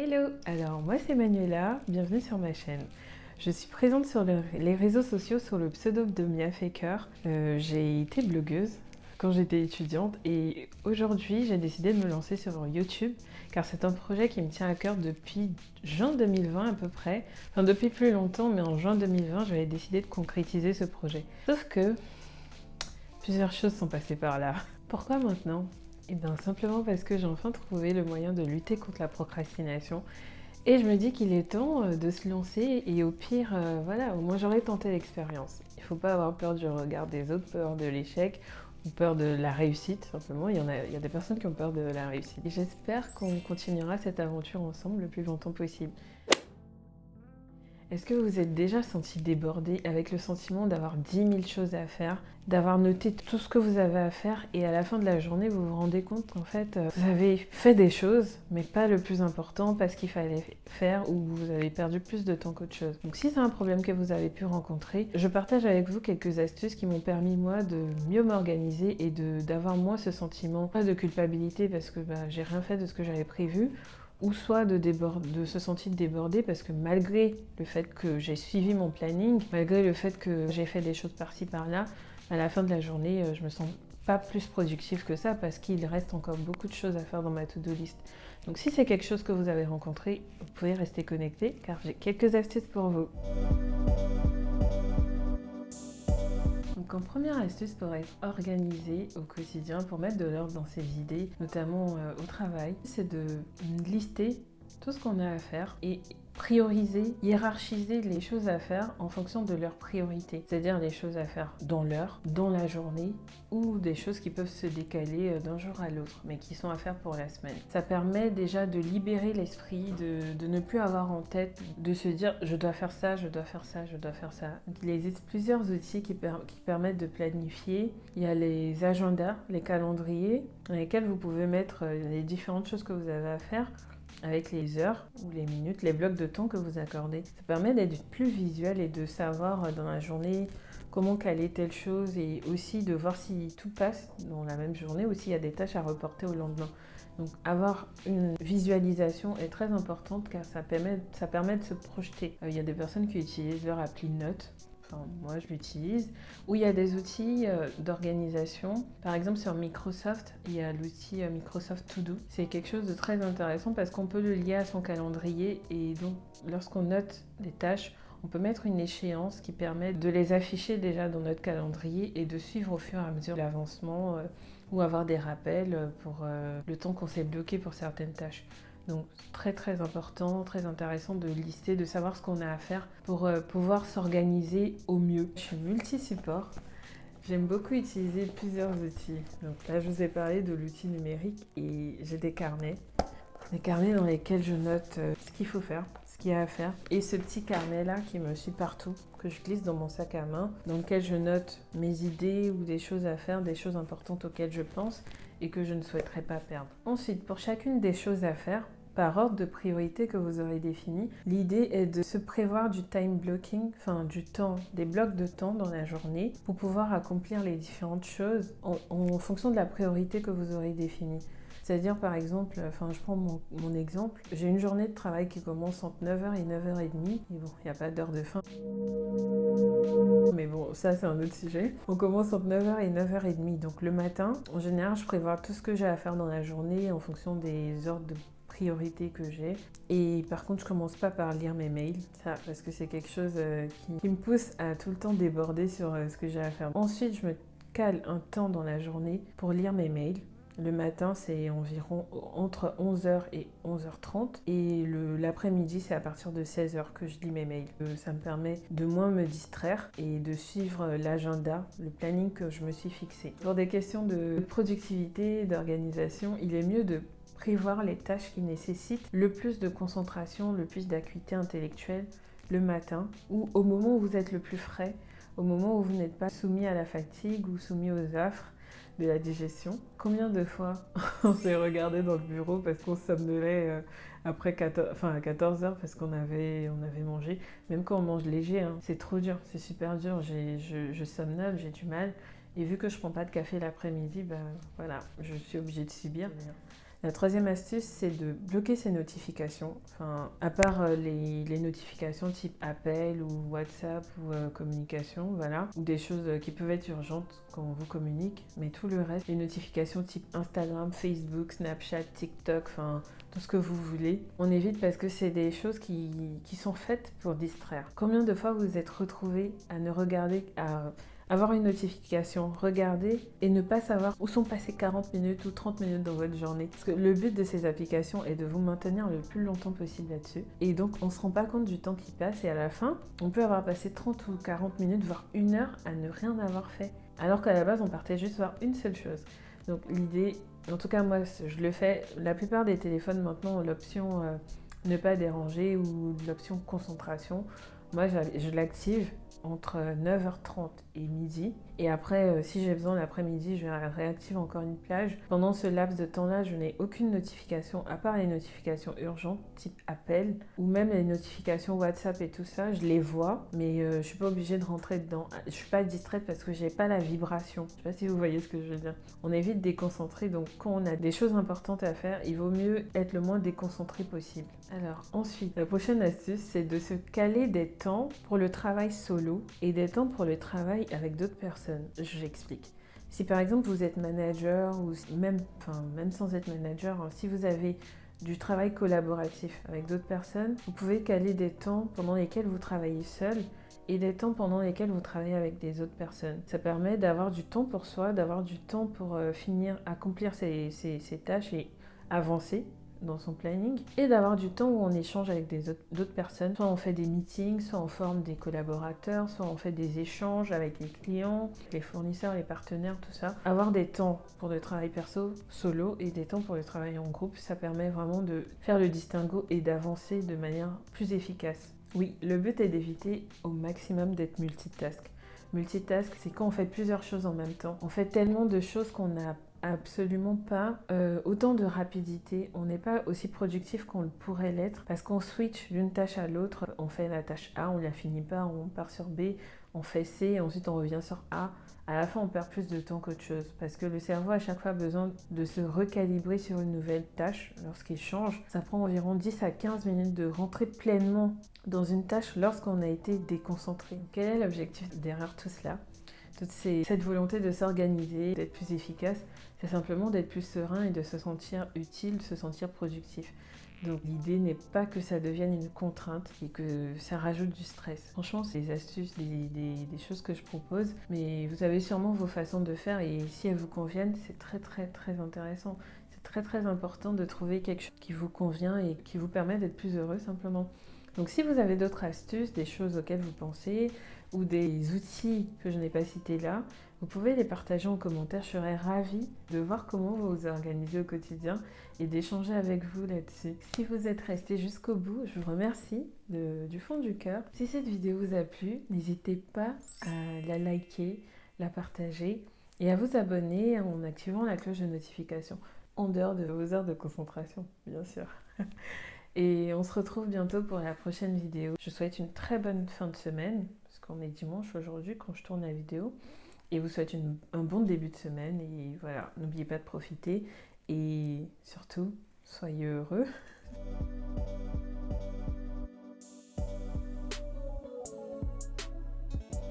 Hello, alors moi c'est Manuela, bienvenue sur ma chaîne. Je suis présente sur les réseaux sociaux sur le pseudo de Mia Faker. J'ai été blogueuse quand j'étais étudiante et aujourd'hui j'ai décidé de me lancer sur YouTube car c'est un projet qui me tient à cœur depuis juin 2020 à peu près. Enfin depuis plus longtemps, mais en juin 2020 j'avais décidé de concrétiser ce projet. Sauf que plusieurs choses sont passées par là. Pourquoi maintenant ? Eh bien simplement parce que j'ai enfin trouvé le moyen de lutter contre la procrastination. Et je me dis qu'il est temps de se lancer et au pire, voilà, au moins j'aurais tenté l'expérience. Il ne faut pas avoir peur du regard des autres, peur de l'échec ou peur de la réussite, simplement. Il y a des personnes qui ont peur de la réussite. Et j'espère qu'on continuera cette aventure ensemble le plus longtemps possible. Est-ce que vous vous êtes déjà senti débordé avec le sentiment d'avoir 10 000 choses à faire, d'avoir noté tout ce que vous avez à faire et à la fin de la journée, vous vous rendez compte qu'en fait, vous avez fait des choses, mais pas le plus important parce qu'il fallait faire ou vous avez perdu plus de temps qu'autre chose. Donc si c'est un problème que vous avez pu rencontrer, je partage avec vous quelques astuces qui m'ont permis moi de mieux m'organiser et d'avoir moins ce sentiment, pas de culpabilité parce que j'ai rien fait de ce que j'avais prévu, ou soit de se sentir débordé parce que malgré le fait que j'ai suivi mon planning, malgré le fait que j'ai fait des choses par-ci par-là, à la fin de la journée, je me sens pas plus productive que ça parce qu'il reste encore beaucoup de choses à faire dans ma to-do list. Donc si c'est quelque chose que vous avez rencontré, vous pouvez rester connecté car j'ai quelques astuces pour vous. Donc en première astuce pour être organisé au quotidien, pour mettre de l'ordre dans ses idées, notamment au travail, c'est de lister tout ce qu'on a à faire et prioriser, hiérarchiser les choses à faire en fonction de leur priorité. C'est-à-dire les choses à faire dans l'heure, dans la journée ou des choses qui peuvent se décaler d'un jour à l'autre mais qui sont à faire pour la semaine. Ça permet déjà de libérer l'esprit, de ne plus avoir en tête, de se dire je dois faire ça, je dois faire ça, je dois faire ça. Donc, il existe plusieurs outils qui permettent de planifier. Il y a les agendas, les calendriers dans lesquels vous pouvez mettre les différentes choses que vous avez à faire avec les heures ou les minutes, les blocs de temps que vous accordez. Ça permet d'être plus visuel et de savoir dans la journée comment caler telle chose et aussi de voir si tout passe dans la même journée ou s'il y a des tâches à reporter au lendemain. Donc avoir une visualisation est très importante car ça permet de se projeter. Il y a des personnes qui utilisent leur appli Notes. Enfin, moi je l'utilise, où il y a des outils d'organisation. Par exemple sur Microsoft, il y a l'outil Microsoft To Do. C'est quelque chose de très intéressant parce qu'on peut le lier à son calendrier et donc lorsqu'on note des tâches, on peut mettre une échéance qui permet de les afficher déjà dans notre calendrier et de suivre au fur et à mesure l'avancement ou avoir des rappels pour le temps qu'on s'est bloqué pour certaines tâches. Donc très très important, très intéressant de lister, de savoir ce qu'on a à faire pour pouvoir s'organiser au mieux. Je suis multi-support, j'aime beaucoup utiliser plusieurs outils. Donc là je vous ai parlé de l'outil numérique et j'ai des carnets dans lesquels je note ce qu'il faut faire, ce qu'il y a à faire. Et ce petit carnet là qui me suit partout, que je glisse dans mon sac à main, dans lequel je note mes idées ou des choses à faire, des choses importantes auxquelles je pense et que je ne souhaiterais pas perdre. Ensuite, pour chacune des choses à faire, par ordre de priorité que vous aurez défini, l'idée est de se prévoir du time blocking, enfin du temps, des blocs de temps dans la journée pour pouvoir accomplir les différentes choses en fonction de la priorité que vous aurez définie. C'est-à-dire par exemple, je prends mon exemple, j'ai une journée de travail qui commence entre 9h et 9h30, et bon, il n'y a pas d'heure de fin. Mais bon, ça c'est un autre sujet. On commence entre 9h et 9h30, donc le matin, en général, je prévois tout ce que j'ai à faire dans la journée en fonction des ordres de priorité que j'ai. Et par contre, je commence pas par lire mes mails, ça, parce que c'est quelque chose qui me pousse à tout le temps déborder sur ce que j'ai à faire. Ensuite, je me cale un temps dans la journée pour lire mes mails. Le matin, c'est environ entre 11h et 11h30. Et l'après-midi, c'est à partir de 16h que je lis mes mails. Ça me permet de moins me distraire et de suivre l'agenda, le planning que je me suis fixé. Pour des questions de productivité, d'organisation, il est mieux de prévoir les tâches qui nécessitent le plus de concentration, le plus d'acuité intellectuelle le matin ou au moment où vous êtes le plus frais, au moment où vous n'êtes pas soumis à la fatigue ou soumis aux affres de la digestion. Combien de fois on s'est regardé dans le bureau parce qu'on somnolait après à 14 heures parce qu'on avait mangé. Même quand on mange léger, hein, c'est trop dur, c'est super dur. Je somnole, j'ai du mal. Et vu que je prends pas de café l'après-midi, voilà, je suis obligée de subir. La troisième astuce, c'est de bloquer ses notifications. Enfin, à part les notifications type appel ou WhatsApp ou communication, voilà, ou des choses qui peuvent être urgentes quand on vous communique, mais tout le reste, les notifications type Instagram, Facebook, Snapchat, TikTok, enfin, tout ce que vous voulez, on évite parce que c'est des choses qui sont faites pour distraire. Combien de fois vous vous êtes retrouvés à ne regarder, à avoir une notification, regarder et ne pas savoir où sont passées 40 minutes ou 30 minutes dans votre journée. Parce que le but de ces applications est de vous maintenir le plus longtemps possible là-dessus. Et donc, on ne se rend pas compte du temps qui passe et à la fin, on peut avoir passé 30 ou 40 minutes, voire 1 heure à ne rien avoir fait. Alors qu'à la base, on partait juste voir une seule chose. Donc, l'idée, en tout cas, moi, je le fais. La plupart des téléphones maintenant ont l'option ne pas déranger ou l'option concentration. Moi, je l'active entre 9h30 et midi. Et après, si j'ai besoin l'après-midi, je réactive encore une plage. Pendant ce laps de temps-là, je n'ai aucune notification, à part les notifications urgentes, type appel, ou même les notifications WhatsApp et tout ça, je les vois, mais je ne suis pas obligée de rentrer dedans. Je ne suis pas distraite parce que je n'ai pas la vibration. Je ne sais pas si vous voyez ce que je veux dire. On est vite déconcentré, donc quand on a des choses importantes à faire, il vaut mieux être le moins déconcentré possible. Alors ensuite, la prochaine astuce, c'est de se caler des temps pour le travail solo et des temps pour le travail avec d'autres personnes. J'explique. Si par exemple vous êtes manager ou même sans être manager, hein, si vous avez du travail collaboratif avec d'autres personnes, vous pouvez caler des temps pendant lesquels vous travaillez seul et des temps pendant lesquels vous travaillez avec des autres personnes. Ça permet d'avoir du temps pour soi, d'avoir du temps pour accomplir ses tâches et avancer dans son planning et d'avoir du temps où on échange avec d'autres personnes. Soit on fait des meetings, soit on forme des collaborateurs, soit on fait des échanges avec les clients, les fournisseurs, les partenaires, tout ça. Avoir des temps pour le travail perso solo et des temps pour le travail en groupe, ça permet vraiment de faire le distinguo et d'avancer de manière plus efficace. Oui, le but est d'éviter au maximum d'être multitask. Multitask, c'est quand on fait plusieurs choses en même temps. On fait tellement de choses qu'on n'a absolument pas autant de rapidité. On n'est pas aussi productif qu'on le pourrait l'être parce qu'on switch d'une tâche à l'autre. On fait la tâche A, on la finit pas, on part sur B, on fait C, et ensuite on revient sur A. À la fin, on perd plus de temps qu'autre chose parce que le cerveau a à chaque fois besoin de se recalibrer sur une nouvelle tâche lorsqu'il change. Ça prend environ 10 à 15 minutes de rentrer pleinement dans une tâche lorsqu'on a été déconcentré. Quel est l'objectif derrière tout cela ? Cette volonté de s'organiser, d'être plus efficace, c'est simplement d'être plus serein et de se sentir utile, de se sentir productif. Donc l'idée n'est pas que ça devienne une contrainte et que ça rajoute du stress. Franchement, c'est des astuces, des choses que je propose, mais vous avez sûrement vos façons de faire et si elles vous conviennent, c'est très très très intéressant. C'est très très important de trouver quelque chose qui vous convient et qui vous permet d'être plus heureux simplement. Donc si vous avez d'autres astuces, des choses auxquelles vous pensez ou des outils que je n'ai pas cités là, vous pouvez les partager en commentaire. Je serais ravie de voir comment vous vous organisez au quotidien et d'échanger avec vous là-dessus. Si vous êtes resté jusqu'au bout, je vous remercie du fond du cœur. Si cette vidéo vous a plu, n'hésitez pas à la liker, la partager et à vous abonner en activant la cloche de notification en dehors de vos heures de concentration, bien sûr. Et on se retrouve bientôt pour la prochaine vidéo. Je vous souhaite une très bonne fin de semaine, parce qu'on est dimanche aujourd'hui quand je tourne la vidéo. Et vous souhaite un bon début de semaine. Et voilà, n'oubliez pas de profiter. Et surtout, soyez heureux.